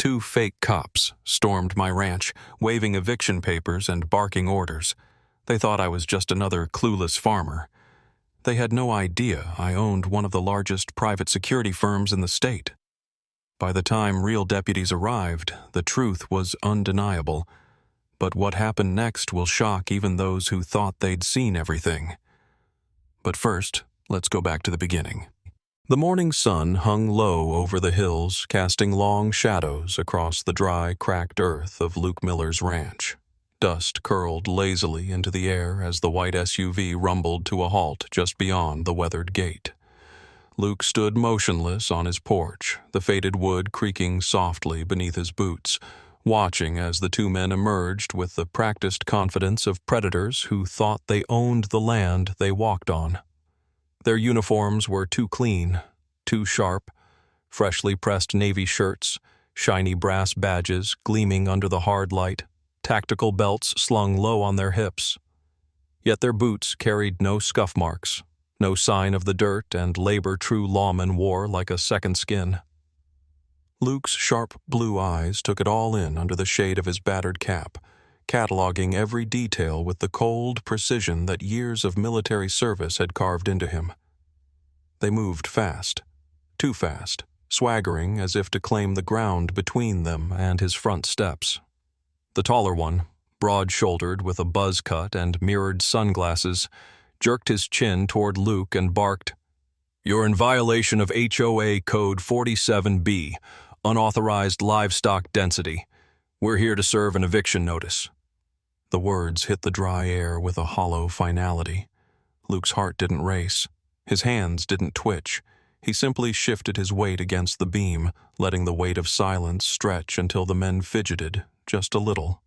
2 fake cops stormed my ranch, waving eviction papers and barking orders. They thought I was just another clueless farmer. They had no idea I owned one of the largest private security firms in the state. By the time real deputies arrived, the truth was undeniable. But what happened next will shock even those who thought they'd seen everything. But first, let's go back to the beginning. The morning sun hung low over the hills, casting long shadows across the dry, cracked earth of Luke Miller's ranch. Dust curled lazily into the air as the white SUV rumbled to a halt just beyond the weathered gate. Luke stood motionless on his porch, the faded wood creaking softly beneath his boots, watching as the 2 men emerged with the practiced confidence of predators who thought they owned the land they walked on. Their uniforms were too clean, too sharp, freshly pressed navy shirts, shiny brass badges gleaming under the hard light, tactical belts slung low on their hips. Yet their boots carried no scuff marks, no sign of the dirt and labor true lawmen wore like a second skin. Luke's sharp blue eyes took it all in under the shade of his battered cap, cataloging every detail with the cold precision that years of military service had carved into him. They moved fast, too fast, swaggering as if to claim the ground between them and his front steps. The taller one, broad-shouldered with a buzz cut and mirrored sunglasses, jerked his chin toward Luke and barked, "You're in violation of HOA Code 47B, unauthorized livestock density. We're here to serve an eviction notice." The words hit the dry air with a hollow finality. Luke's heart didn't race. His hands didn't twitch. He simply shifted his weight against the beam, letting the weight of silence stretch until the men fidgeted, just a little.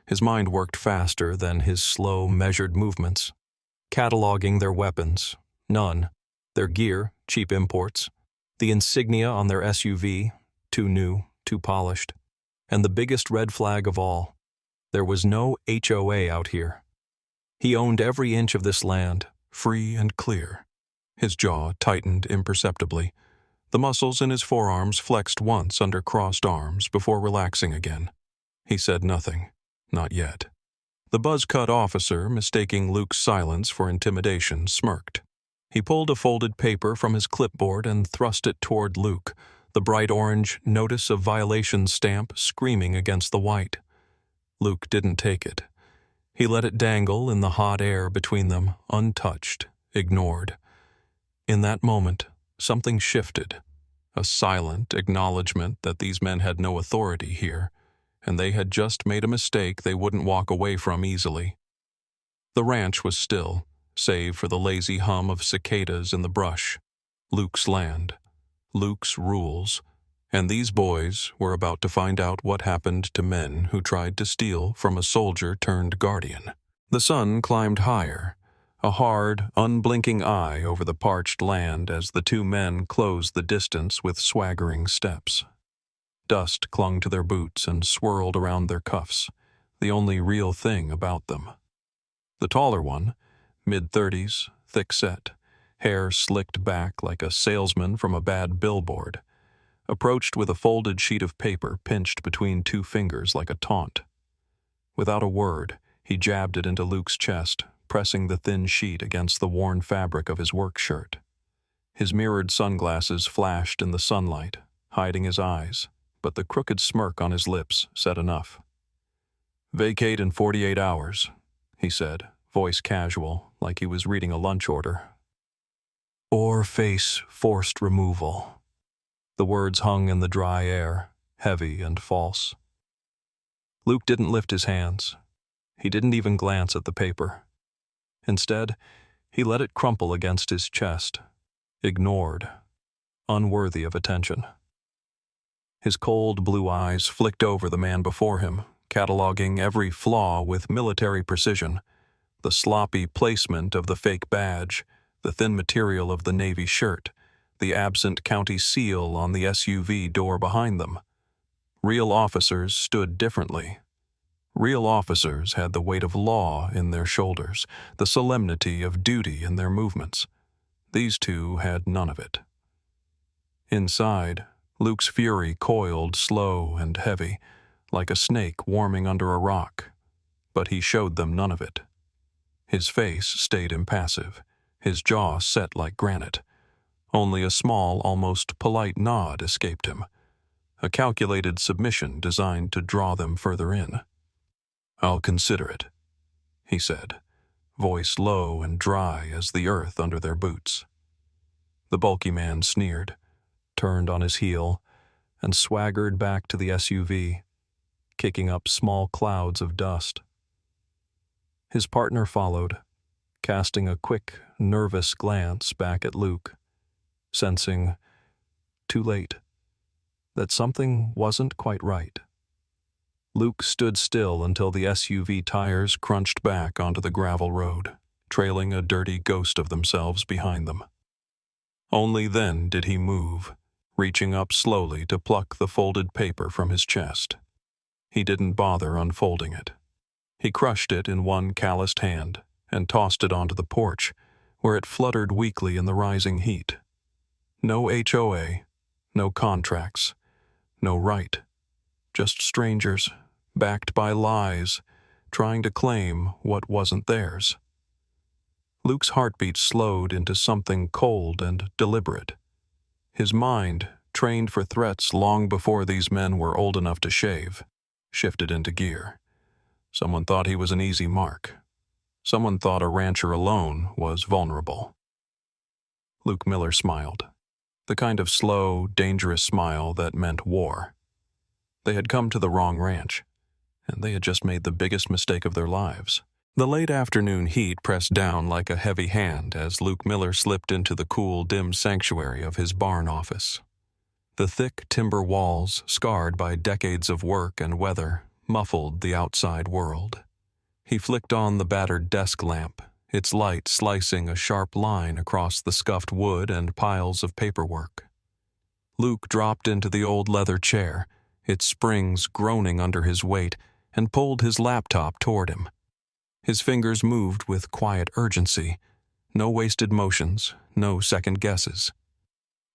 His mind worked faster than his slow, measured movements. Cataloging their weapons, none. Their gear, cheap imports. The insignia on their SUV, too new, too polished. And the biggest red flag of all, there was no HOA out here. He owned every inch of this land, free and clear. His jaw tightened imperceptibly. The muscles in his forearms flexed once under crossed arms before relaxing again. He said nothing, not yet. The buzz-cut officer, mistaking Luke's silence for intimidation, smirked. He pulled a folded paper from his clipboard and thrust it toward Luke, the bright orange notice of violation stamp screaming against the white. Luke didn't take it. He let it dangle in the hot air between them, untouched, ignored. In that moment, something shifted, a silent acknowledgement that these men had no authority here, and they had just made a mistake they wouldn't walk away from easily. The ranch was still, save for the lazy hum of cicadas in the brush. Luke's land, Luke's rules, and these boys were about to find out what happened to men who tried to steal from a soldier-turned-guardian. The sun climbed higher, a hard, unblinking eye over the parched land as the 2 men closed the distance with swaggering steps. Dust clung to their boots and swirled around their cuffs, the only real thing about them. The taller one, mid-30s, thick-set, hair slicked back like a salesman from a bad billboard, approached with a folded sheet of paper pinched between 2 fingers like a taunt. Without a word, he jabbed it into Luke's chest, pressing the thin sheet against the worn fabric of his work shirt. His mirrored sunglasses flashed in the sunlight, hiding his eyes, but the crooked smirk on his lips said enough. "Vacate in 48 hours, he said, voice casual, like he was reading a lunch order. "Or face forced removal." The words hung in the dry air, heavy and false. Luke didn't lift his hands. He didn't even glance at the paper. Instead, he let it crumple against his chest, ignored, unworthy of attention. His cold blue eyes flicked over the man before him, cataloging every flaw with military precision. The sloppy placement of the fake badge, the thin material of the navy shirt, the absent county seal on the SUV door behind them. Real officers stood differently. Real officers had the weight of law in their shoulders, the solemnity of duty in their movements. These 2 had none of it. Inside, Luke's fury coiled slow and heavy, like a snake warming under a rock, but he showed them none of it. His face stayed impassive, his jaw set like granite. Only a small, almost polite nod escaped him, a calculated submission designed to draw them further in. "I'll consider it," he said, voice low and dry as the earth under their boots. The bulky man sneered, turned on his heel, and swaggered back to the SUV, kicking up small clouds of dust. His partner followed, casting a quick, nervous glance back at Luke, sensing, too late, that something wasn't quite right. Luke stood still until the SUV tires crunched back onto the gravel road, trailing a dirty ghost of themselves behind them. Only then did he move, reaching up slowly to pluck the folded paper from his chest. He didn't bother unfolding it. He crushed it in one calloused hand and tossed it onto the porch, where it fluttered weakly in the rising heat. No HOA, no contracts, no right. Just strangers, backed by lies, trying to claim what wasn't theirs. Luke's heartbeat slowed into something cold and deliberate. His mind, trained for threats long before these men were old enough to shave, shifted into gear. Someone thought he was an easy mark. Someone thought a rancher alone was vulnerable. Luke Miller smiled, the kind of slow, dangerous smile that meant war. They had come to the wrong ranch, and they had just made the biggest mistake of their lives. The late afternoon heat pressed down like a heavy hand as Luke Miller slipped into the cool, dim sanctuary of his barn office. The thick timber walls, scarred by decades of work and weather, muffled the outside world. He flicked on the battered desk lamp, its light slicing a sharp line across the scuffed wood and piles of paperwork. Luke dropped into the old leather chair, its springs groaning under his weight, and pulled his laptop toward him. His fingers moved with quiet urgency, no wasted motions, no second guesses.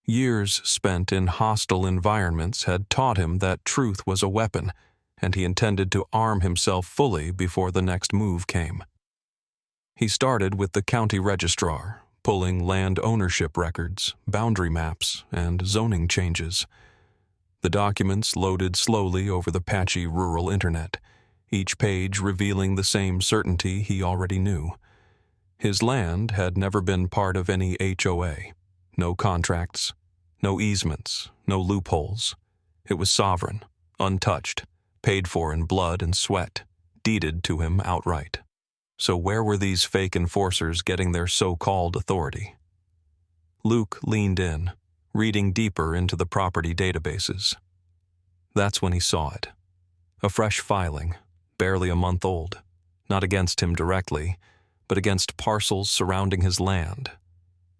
Years spent in hostile environments had taught him that truth was a weapon, and he intended to arm himself fully before the next move came. He started with the county registrar, pulling land ownership records, boundary maps, and zoning changes. The documents loaded slowly over the patchy rural internet, each page revealing the same certainty he already knew. His land had never been part of any HOA. No contracts, no easements, no loopholes. It was sovereign, untouched, paid for in blood and sweat, deeded to him outright. So where were these fake enforcers getting their so-called authority? Luke leaned in, reading deeper into the property databases. That's when he saw it. A fresh filing, barely a month old, not against him directly, but against parcels surrounding his land.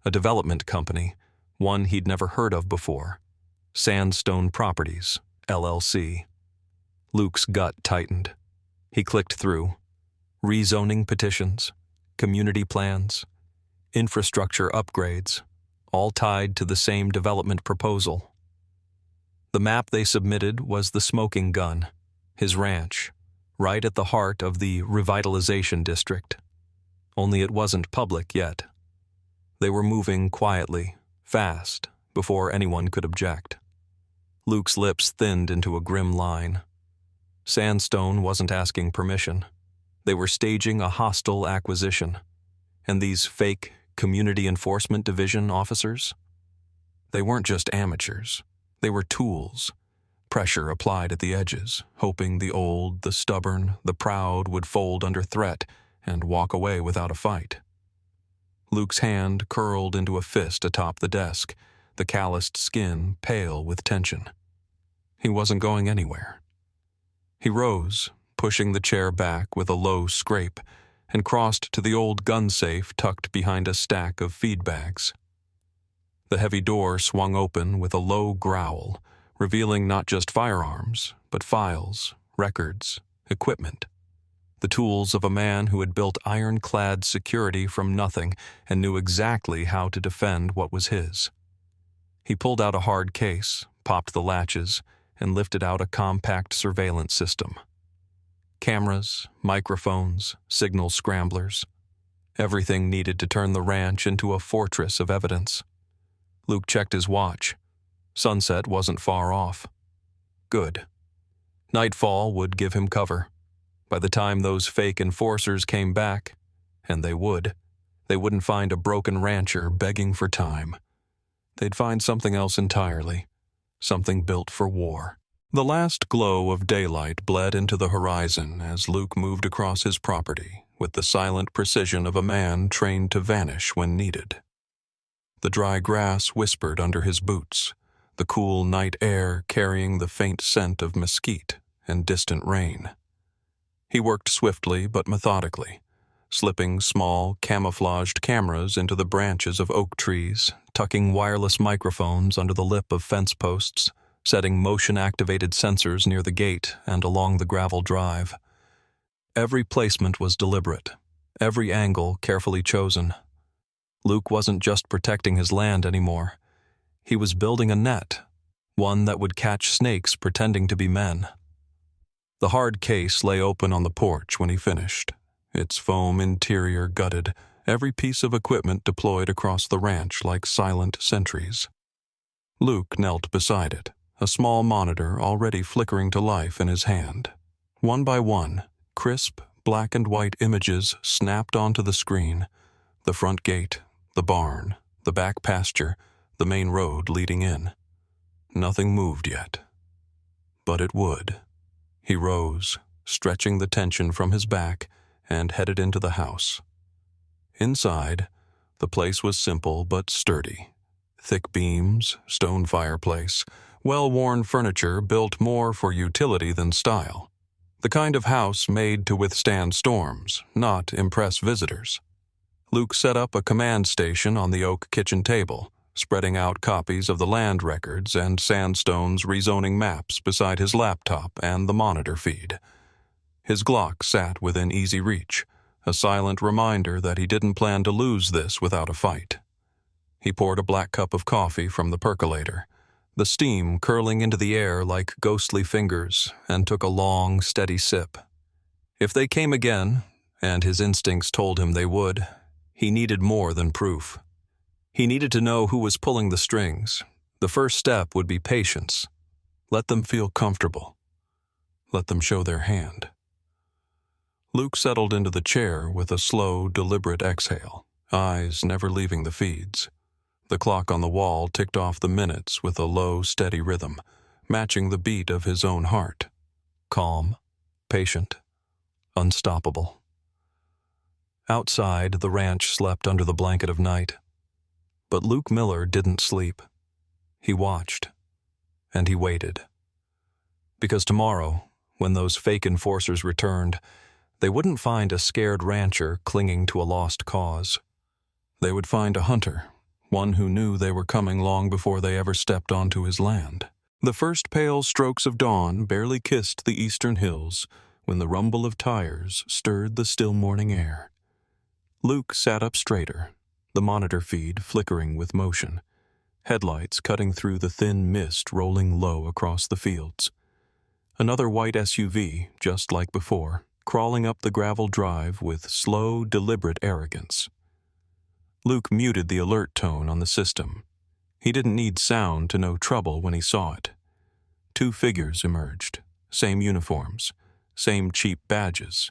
A development company, one he'd never heard of before. Sandstone Properties, LLC. Luke's gut tightened. He clicked through. Rezoning petitions, community plans, infrastructure upgrades, all tied to the same development proposal. The map they submitted was the smoking gun, his ranch, right at the heart of the revitalization district. Only it wasn't public yet. They were moving quietly, fast, before anyone could object. Luke's lips thinned into a grim line. Sandstone wasn't asking permission. They were staging a hostile acquisition. And these fake Community Enforcement Division officers? They weren't just amateurs. They were tools. Pressure applied at the edges, hoping the old, the stubborn, the proud would fold under threat and walk away without a fight. Luke's hand curled into a fist atop the desk, the calloused skin pale with tension. He wasn't going anywhere. He rose, pushing the chair back with a low scrape, and crossed to the old gun safe tucked behind a stack of feed bags. The heavy door swung open with a low growl, revealing not just firearms, but files, records, equipment. The tools of a man who had built ironclad security from nothing and knew exactly how to defend what was his. He pulled out a hard case, popped the latches and lifted out a compact surveillance system. Cameras, microphones, signal scramblers. Everything needed to turn the ranch into a fortress of evidence. Luke checked his watch. Sunset wasn't far off. Good. Nightfall would give him cover. By the time those fake enforcers came back, and they wouldn't find a broken rancher begging for time. They'd find something else entirely, something built for war. The last glow of daylight bled into the horizon as Luke moved across his property with the silent precision of a man trained to vanish when needed. The dry grass whispered under his boots, the cool night air carrying the faint scent of mesquite and distant rain. He worked swiftly but methodically, slipping small, camouflaged cameras into the branches of oak trees, tucking wireless microphones under the lip of fence posts, setting motion-activated sensors near the gate and along the gravel drive. Every placement was deliberate, every angle carefully chosen. Luke wasn't just protecting his land anymore. He was building a net, one that would catch snakes pretending to be men. The hard case lay open on the porch when he finished, its foam interior gutted, every piece of equipment deployed across the ranch like silent sentries. Luke knelt beside it, a small monitor already flickering to life in his hand. One by one, crisp, black and white images snapped onto the screen. The front gate, the barn, the back pasture, the main road leading in. Nothing moved yet. But it would. He rose, stretching the tension from his back, and headed into the house. Inside, the place was simple but sturdy. Thick beams, stone fireplace, well-worn furniture built more for utility than style. The kind of house made to withstand storms, not impress visitors. Luke set up a command station on the oak kitchen table, spreading out copies of the land records and Sandstone's rezoning maps beside his laptop and the monitor feed. His Glock sat within easy reach, a silent reminder that he didn't plan to lose this without a fight. He poured a black cup of coffee from the percolator, the steam curling into the air like ghostly fingers, and took a long, steady sip. If they came again, and his instincts told him they would, he needed more than proof. He needed to know who was pulling the strings. The first step would be patience. Let them feel comfortable. Let them show their hand. Luke settled into the chair with a slow, deliberate exhale, eyes never leaving the feeds. The clock on the wall ticked off the minutes with a low, steady rhythm, matching the beat of his own heart. Calm, patient, unstoppable. Outside, the ranch slept under the blanket of night. But Luke Miller didn't sleep. He watched, and he waited. Because tomorrow, when those fake enforcers returned, they wouldn't find a scared rancher clinging to a lost cause. They would find a hunter, one who knew they were coming long before they ever stepped onto his land. The first pale strokes of dawn barely kissed the eastern hills when the rumble of tires stirred the still morning air. Luke sat up straighter, the monitor feed flickering with motion, headlights cutting through the thin mist rolling low across the fields. Another white SUV, just like before, crawling up the gravel drive with slow, deliberate arrogance. Luke muted the alert tone on the system. He didn't need sound to know trouble when he saw it. Two figures emerged, same uniforms, same cheap badges.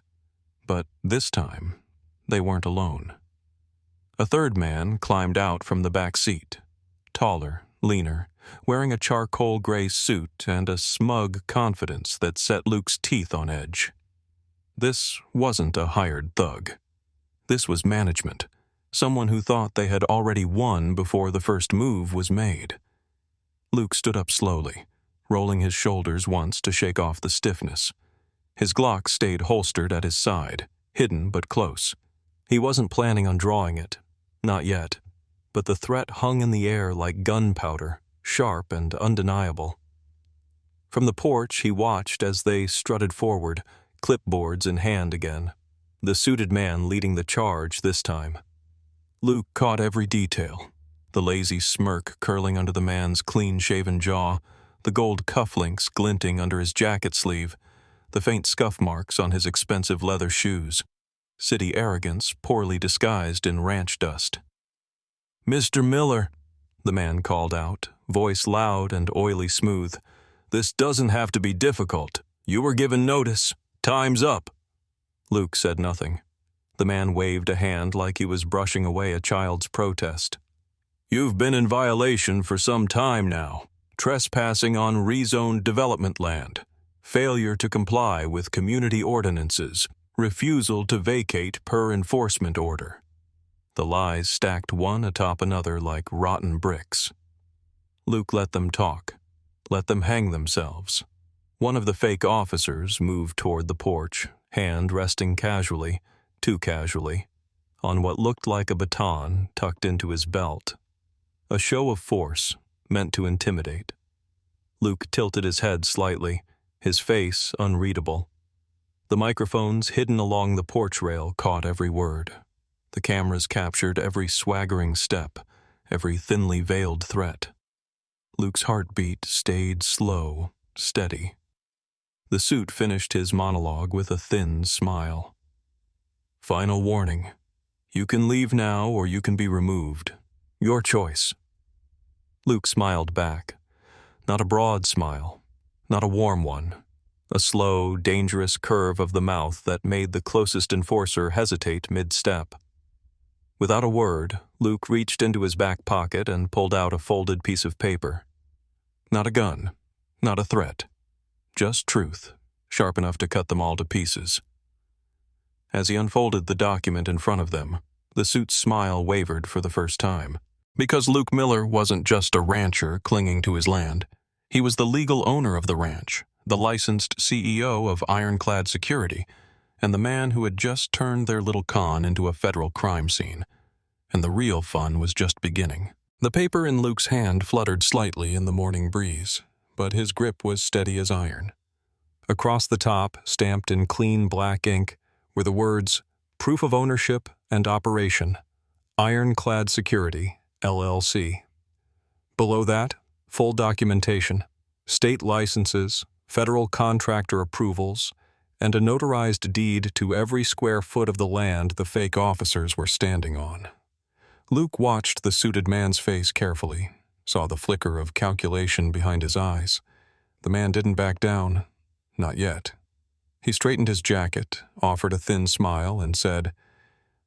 But this time, they weren't alone. A third man climbed out from the back seat, taller, leaner, wearing a charcoal gray suit and a smug confidence that set Luke's teeth on edge. This wasn't a hired thug. This was management, someone who thought they had already won before the first move was made. Luke stood up slowly, rolling his shoulders once to shake off the stiffness. His Glock stayed holstered at his side, hidden but close. He wasn't planning on drawing it. Not yet, but the threat hung in the air like gunpowder, sharp and undeniable. From the porch, he watched as they strutted forward, clipboards in hand again, the suited man leading the charge this time. Luke caught every detail, the lazy smirk curling under the man's clean-shaven jaw, the gold cufflinks glinting under his jacket sleeve, the faint scuff marks on his expensive leather shoes. City arrogance poorly disguised in ranch dust. "Mr. Miller," the man called out, voice loud and oily smooth. "This doesn't have to be difficult. You were given notice. Time's up." Luke said nothing. The man waved a hand like he was brushing away a child's protest. "You've been in violation for some time now. Trespassing on rezoned development land, failure to comply with community ordinances, refusal to vacate per enforcement order." The lies stacked one atop another like rotten bricks. Luke let them talk, let them hang themselves. One of the fake officers moved toward the porch, hand resting casually, too casually, on what looked like a baton tucked into his belt. A show of force, meant to intimidate. Luke tilted his head slightly, his face unreadable. The microphones hidden along the porch rail caught every word. The cameras captured every swaggering step, every thinly veiled threat. Luke's heartbeat stayed slow, steady. The suit finished his monologue with a thin smile. "Final warning. You can leave now or you can be removed. Your choice." Luke smiled back. Not a broad smile, not a warm one. A slow, dangerous curve of the mouth that made the closest enforcer hesitate mid-step. Without a word, Luke reached into his back pocket and pulled out a folded piece of paper. Not a gun, not a threat. Just truth, sharp enough to cut them all to pieces. As he unfolded the document in front of them, the suit's smile wavered for the first time. Because Luke Miller wasn't just a rancher clinging to his land. He was the legal owner of the ranch, the licensed CEO of Ironclad Security, and the man who had just turned their little con into a federal crime scene. And the real fun was just beginning. The paper in Luke's hand fluttered slightly in the morning breeze, but his grip was steady as iron. Across the top, stamped in clean black ink, were the words, "Proof of Ownership and Operation, Ironclad Security, LLC." Below that, full documentation, state licenses, federal contractor approvals, and a notarized deed to every square foot of the land the fake officers were standing on. Luke watched the suited man's face carefully, saw the flicker of calculation behind his eyes. The man didn't back down. Not yet. He straightened his jacket, offered a thin smile, and said,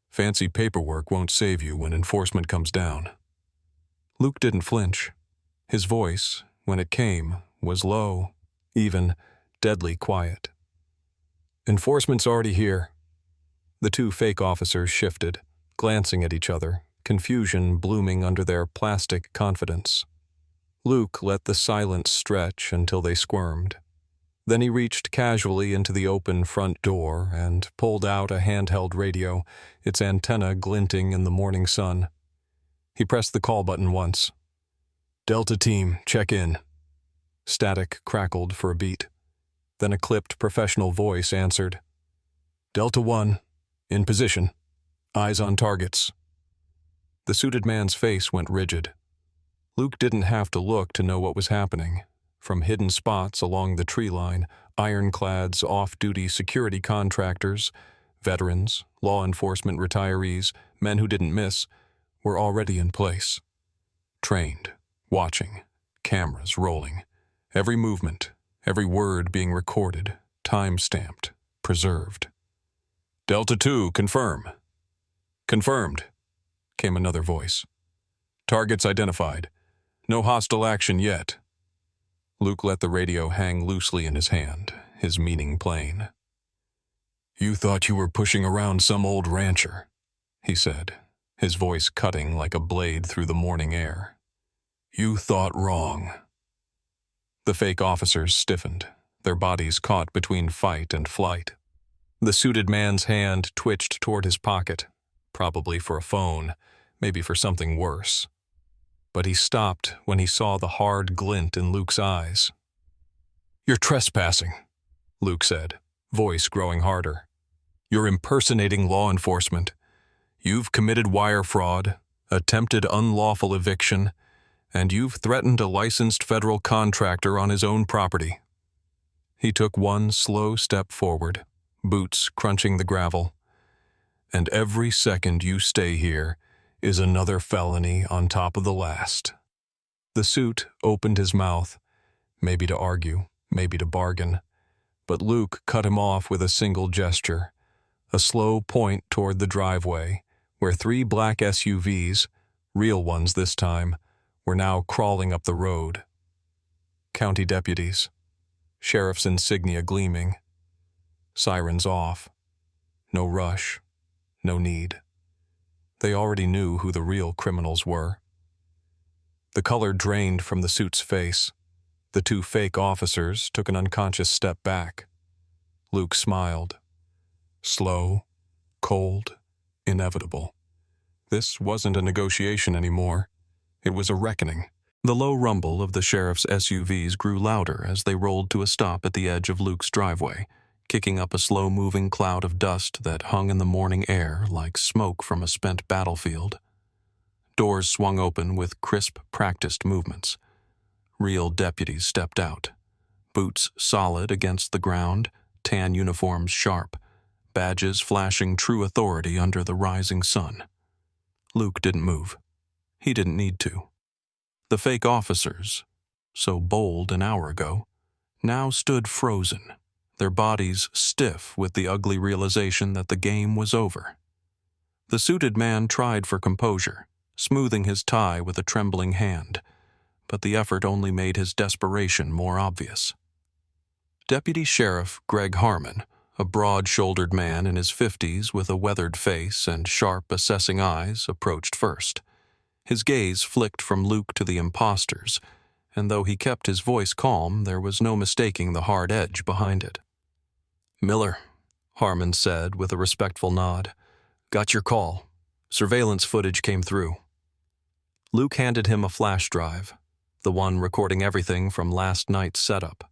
"Fancy paperwork won't save you when enforcement comes down." Luke didn't flinch. His voice, when it came, was low, even, deadly quiet. "Enforcement's already here." The two fake officers shifted, glancing at each other, confusion blooming under their plastic confidence. Luke let the silence stretch until they squirmed. Then he reached casually into the open front door and pulled out a handheld radio, its antenna glinting in the morning sun. He pressed the call button once. "Delta Team, check in." Static crackled for a beat. Then a clipped professional voice answered. "Delta 1, in position. Eyes on targets." The suited man's face went rigid. Luke didn't have to look to know what was happening. From hidden spots along the tree line, Ironclad's off-duty security contractors, veterans, law enforcement retirees, men who didn't miss, were already in place. Trained, watching, cameras rolling, every movement, every word being recorded, time-stamped, preserved. "Delta 2, confirm." "Confirmed," came another voice. "Targets identified. No hostile action yet." Luke let the radio hang loosely in his hand, his meaning plain. "You thought you were pushing around some old rancher," he said, his voice cutting like a blade through the morning air. "You thought wrong." The fake officers stiffened, their bodies caught between fight and flight. The suited man's hand twitched toward his pocket, probably for a phone, maybe for something worse. But he stopped when he saw the hard glint in Luke's eyes. "You're trespassing," Luke said, voice growing harder. "You're impersonating law enforcement. You've committed wire fraud, attempted unlawful eviction, and you've threatened a licensed federal contractor on his own property." He took one slow step forward, boots crunching the gravel. "And every second you stay here is another felony on top of the last." The suit opened his mouth, maybe to argue, maybe to bargain, but Luke cut him off with a single gesture, a slow point toward the driveway, where 3 black SUVs, real ones this time, were now crawling up the road. County deputies, sheriff's insignia gleaming, sirens off. No rush, no need. They already knew who the real criminals were. The color drained from the suit's face. The 2 fake officers took an unconscious step back. Luke smiled. Slow, cold, inevitable. This wasn't a negotiation anymore. It was a reckoning. The low rumble of the sheriff's SUVs grew louder as they rolled to a stop at the edge of Luke's driveway, kicking up a slow-moving cloud of dust that hung in the morning air like smoke from a spent battlefield. Doors swung open with crisp, practiced movements. Real deputies stepped out, boots solid against the ground, tan uniforms sharp, badges flashing true authority under the rising sun. Luke didn't move. He didn't need to. The fake officers, so bold an hour ago, now stood frozen, their bodies stiff with the ugly realization that the game was over. The suited man tried for composure, smoothing his tie with a trembling hand, but the effort only made his desperation more obvious. Deputy Sheriff Greg Harmon, a broad-shouldered man in his 50s with a weathered face and sharp, assessing eyes, approached first. His gaze flicked from Luke to the imposters, and though he kept his voice calm, there was no mistaking the hard edge behind it. "Miller," Harmon said with a respectful nod. "Got your call. Surveillance footage came through." Luke handed him a flash drive, the one recording everything from last night's setup.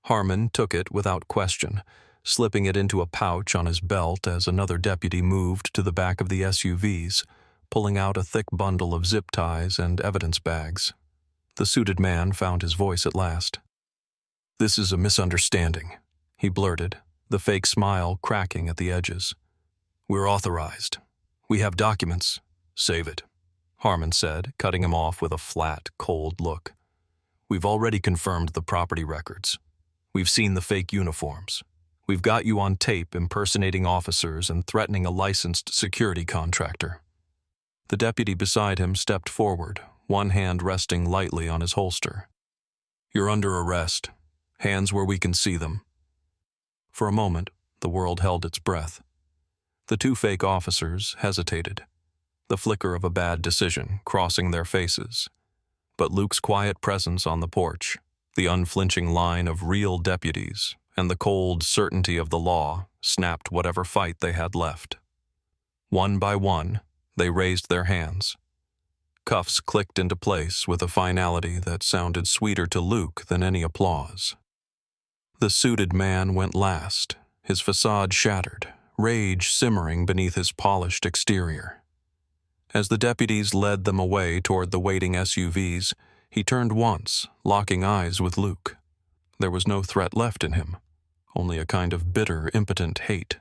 Harmon took it without question, slipping it into a pouch on his belt as another deputy moved to the back of the SUVs, pulling out a thick bundle of zip ties and evidence bags. The suited man found his voice at last. "This is a misunderstanding," he blurted, the fake smile cracking at the edges. "We're authorized. We have documents. Save it," Harmon said, cutting him off with a flat, cold look. "We've already confirmed the property records. We've seen the fake uniforms. We've got you on tape impersonating officers and threatening a licensed security contractor." The deputy beside him stepped forward, one hand resting lightly on his holster. "You're under arrest. Hands where we can see them." For a moment, the world held its breath. The 2 fake officers hesitated, the flicker of a bad decision crossing their faces. But Luke's quiet presence on the porch, the unflinching line of real deputies, and the cold certainty of the law snapped whatever fight they had left. One by one, they raised their hands. Cuffs clicked into place with a finality that sounded sweeter to Luke than any applause. The suited man went last, his facade shattered, rage simmering beneath his polished exterior. As the deputies led them away toward the waiting SUVs, he turned once, locking eyes with Luke. There was no threat left in him, only a kind of bitter, impotent hate.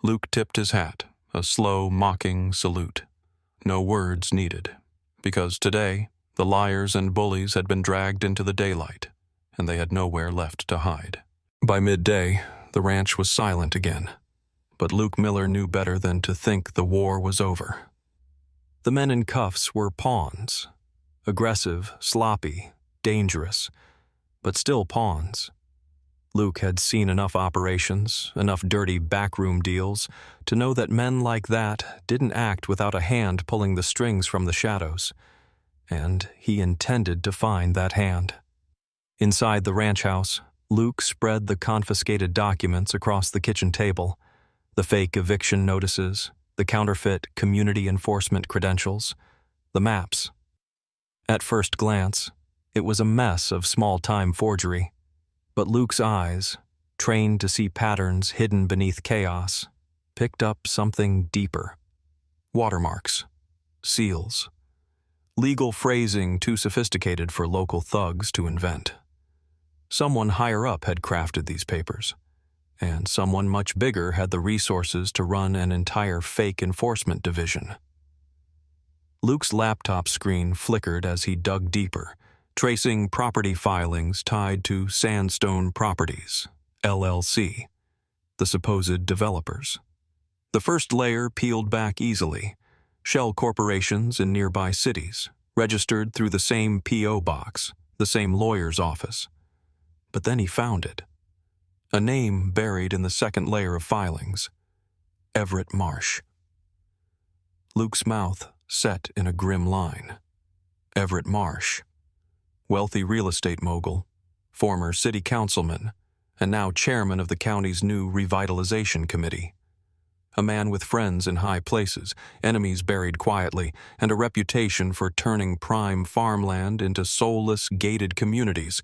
Luke tipped his hat, a slow, mocking salute. No words needed, because today the liars and bullies had been dragged into the daylight, and they had nowhere left to hide. By midday, the ranch was silent again, but Luke Miller knew better than to think the war was over. The men in cuffs were pawns, aggressive, sloppy, dangerous, but still pawns. Luke had seen enough operations, enough dirty backroom deals, to know that men like that didn't act without a hand pulling the strings from the shadows, and he intended to find that hand. Inside the ranch house, Luke spread the confiscated documents across the kitchen table, the fake eviction notices, the counterfeit community enforcement credentials, the maps. At first glance, it was a mess of small-time forgery. But Luke's eyes, trained to see patterns hidden beneath chaos, picked up something deeper. Watermarks, seals, legal phrasing too sophisticated for local thugs to invent. Someone higher up had crafted these papers, and someone much bigger had the resources to run an entire fake enforcement division. Luke's laptop screen flickered as he dug deeper, tracing property filings tied to Sandstone Properties, LLC, the supposed developers. The first layer peeled back easily. Shell corporations in nearby cities, registered through the same P.O. box, the same lawyer's office. But then he found it. A name buried in the second layer of filings. Everett Marsh. Luke's mouth set in a grim line. Everett Marsh. Wealthy real estate mogul, former city councilman, and now chairman of the county's new revitalization committee. A man with friends in high places, enemies buried quietly, and a reputation for turning prime farmland into soulless, gated communities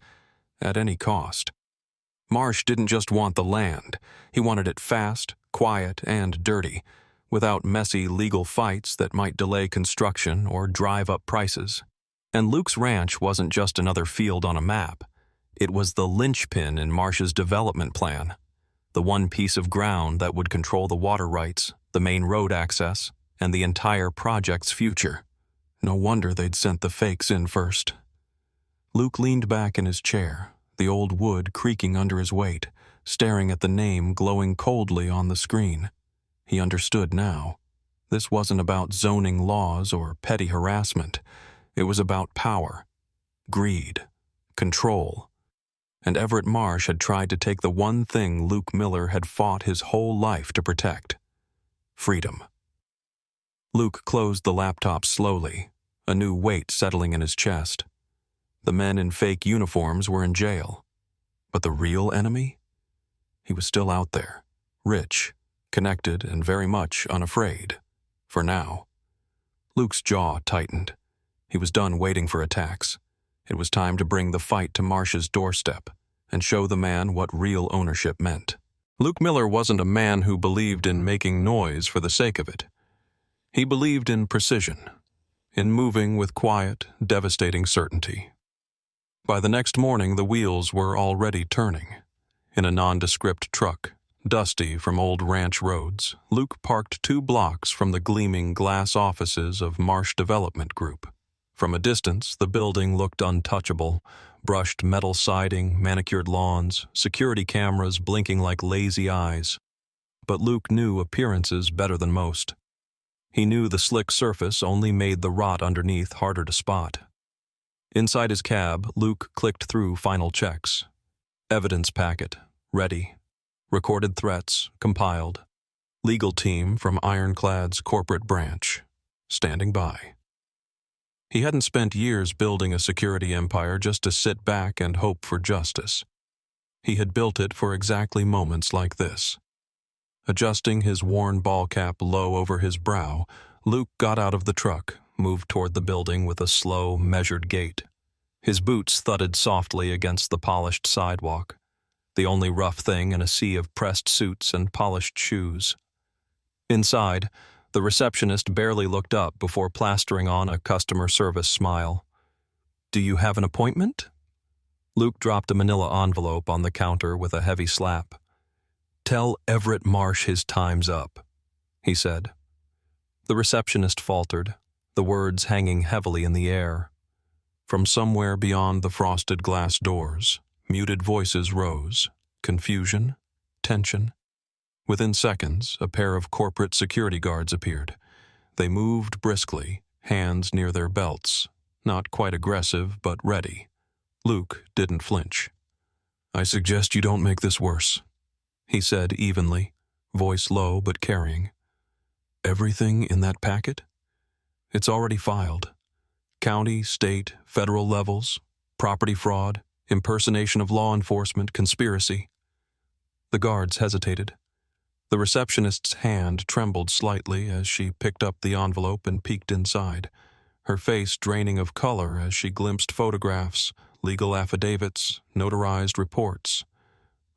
at any cost. Marsh didn't just want the land. He wanted it fast, quiet, and dirty, without messy legal fights that might delay construction or drive up prices. And Luke's ranch wasn't just another field on a map. It was the linchpin in Marsh's development plan. The one piece of ground that would control the water rights, the main road access, and the entire project's future. No wonder they'd sent the fakes in first. Luke leaned back in his chair, the old wood creaking under his weight, staring at the name glowing coldly on the screen. He understood now. This wasn't about zoning laws or petty harassment. It was about power, greed, control. And Everett Marsh had tried to take the one thing Luke Miller had fought his whole life to protect: freedom. Luke closed the laptop slowly, a new weight settling in his chest. The men in fake uniforms were in jail. But the real enemy? He was still out there, rich, connected, and very much unafraid. For now. Luke's jaw tightened. He was done waiting for attacks. It was time to bring the fight to Marsh's doorstep and show the man what real ownership meant. Luke Miller wasn't a man who believed in making noise for the sake of it. He believed in precision, in moving with quiet, devastating certainty. By the next morning, the wheels were already turning. In a nondescript truck, dusty from old ranch roads, Luke parked 2 blocks from the gleaming glass offices of Marsh Development Group. From a distance, the building looked untouchable: brushed metal siding, manicured lawns, security cameras blinking like lazy eyes. But Luke knew appearances better than most. He knew the slick surface only made the rot underneath harder to spot. Inside his cab, Luke clicked through final checks. Evidence packet, ready. Recorded threats, compiled. Legal team from Ironclad's corporate branch, standing by. He hadn't spent years building a security empire just to sit back and hope for justice. He had built it for exactly moments like this. Adjusting his worn ball cap low over his brow, Luke got out of the truck, moved toward the building with a slow, measured gait. His boots thudded softly against the polished sidewalk, the only rough thing in a sea of pressed suits and polished shoes. Inside, the receptionist barely looked up before plastering on a customer service smile. "Do you have an appointment?" Luke dropped a manila envelope on the counter with a heavy slap. "Tell Everett Marsh his time's up," he said. The receptionist faltered, the words hanging heavily in the air. From somewhere beyond the frosted glass doors, muted voices rose, confusion, tension. Within seconds, a pair of corporate security guards appeared. They moved briskly, hands near their belts, not quite aggressive but ready. Luke didn't flinch. "I suggest you don't make this worse," he said evenly, voice low but carrying. "Everything in that packet? It's already filed. County, state, federal levels, property fraud, impersonation of law enforcement, conspiracy." The guards hesitated. The receptionist's hand trembled slightly as she picked up the envelope and peeked inside, her face draining of color as she glimpsed photographs, legal affidavits, notarized reports.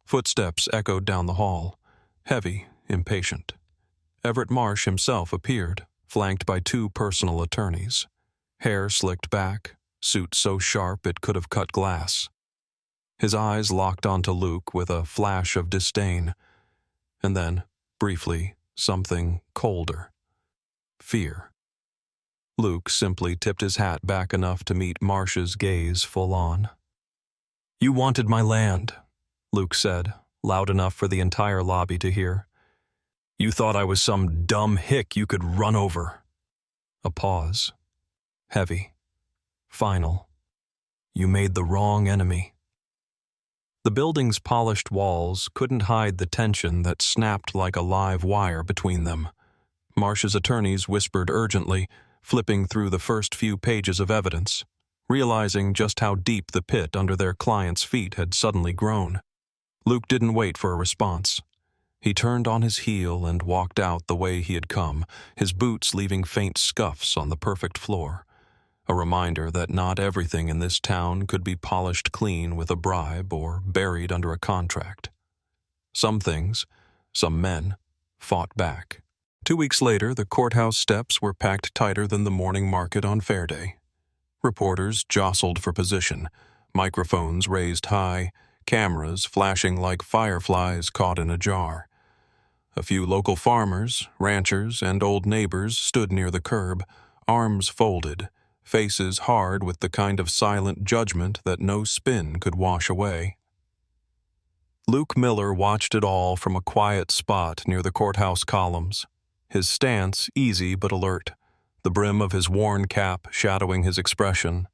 Footsteps echoed down the hall, heavy, impatient. Everett Marsh himself appeared, flanked by 2 personal attorneys. Hair slicked back, suit so sharp it could have cut glass. His eyes locked onto Luke with a flash of disdain, and then, briefly, something colder. Fear. Luke simply tipped his hat back enough to meet Marsh's gaze full on. "You wanted my land," Luke said, loud enough for the entire lobby to hear. "You thought I was some dumb hick you could run over." A pause. Heavy. Final. "You made the wrong enemy." The building's polished walls couldn't hide the tension that snapped like a live wire between them. Marsh's attorneys whispered urgently, flipping through the first few pages of evidence, realizing just how deep the pit under their client's feet had suddenly grown. Luke didn't wait for a response. He turned on his heel and walked out the way he had come, his boots leaving faint scuffs on the perfect floor. A reminder that not everything in this town could be polished clean with a bribe or buried under a contract. Some things, some men, fought back. 2 weeks later, the courthouse steps were packed tighter than the morning market on Fair Day. Reporters jostled for position, microphones raised high, cameras flashing like fireflies caught in a jar. A few local farmers, ranchers, and old neighbors stood near the curb, arms folded, faces hard with the kind of silent judgment that no spin could wash away. Luke Miller watched it all from a quiet spot near the courthouse columns, his stance easy but alert, the brim of his worn cap shadowing his expression.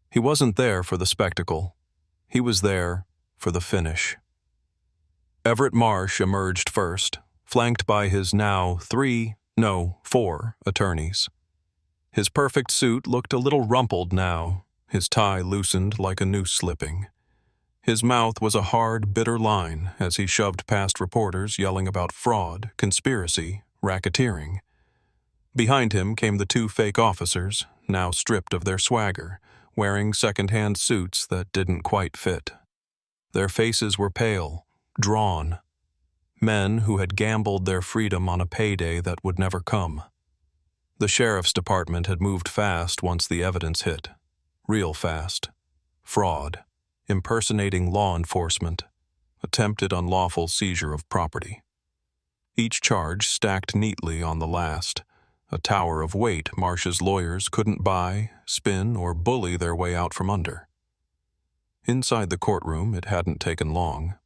He wasn't there for the spectacle. He was there for the finish. Everett Marsh emerged first, flanked by his now 4 attorneys. His perfect suit looked a little rumpled now, his tie loosened like a noose slipping. His mouth was a hard, bitter line as he shoved past reporters yelling about fraud, conspiracy, racketeering. Behind him came the 2 fake officers, now stripped of their swagger, wearing second-hand suits that didn't quite fit. Their faces were pale, drawn. Men who had gambled their freedom on a payday that would never come. The sheriff's department had moved fast once the evidence hit. Real fast. Fraud. Impersonating law enforcement. Attempted unlawful seizure of property. Each charge stacked neatly on the last, a tower of weight Marsh's lawyers couldn't buy, spin, or bully their way out from under. Inside the courtroom, it hadn't taken long.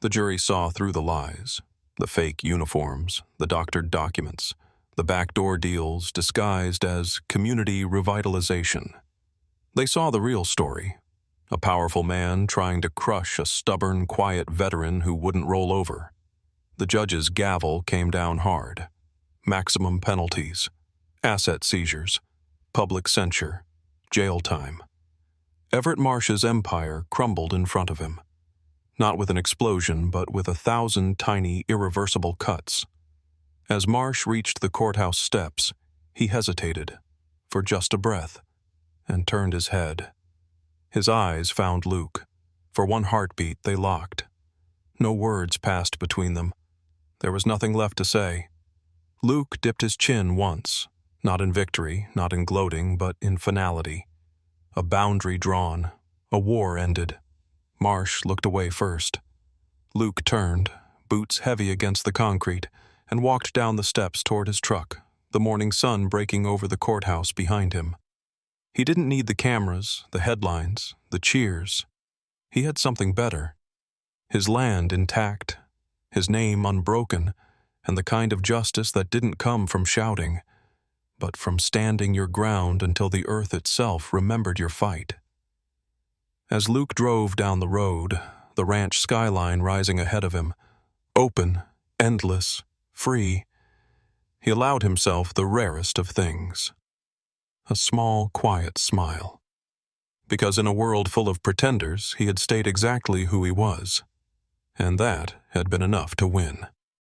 The jury saw through the lies, the fake uniforms, the doctored documents, the backdoor deals disguised as community revitalization. They saw the real story, a powerful man trying to crush a stubborn, quiet veteran who wouldn't roll over. The judge's gavel came down hard. Maximum penalties, asset seizures, public censure, jail time. Everett Marsh's empire crumbled in front of him. Not with an explosion, but with 1,000 tiny, irreversible cuts. As Marsh reached the courthouse steps, he hesitated, for just a breath, and turned his head. His eyes found Luke. For one heartbeat, they locked. No words passed between them. There was nothing left to say. Luke dipped his chin once, not in victory, not in gloating, but in finality. A boundary drawn, a war ended. Marsh looked away first. Luke turned, boots heavy against the concrete, and walked down the steps toward his truck, the morning sun breaking over the courthouse behind him. He didn't need the cameras, the headlines, the cheers. He had something better. His land intact, his name unbroken, and the kind of justice that didn't come from shouting, but from standing your ground until the earth itself remembered your fight. As Luke drove down the road, the ranch skyline rising ahead of him, open, endless, free, he allowed himself the rarest of things. A small, quiet smile. Because in a world full of pretenders, he had stayed exactly who he was. And that had been enough to win.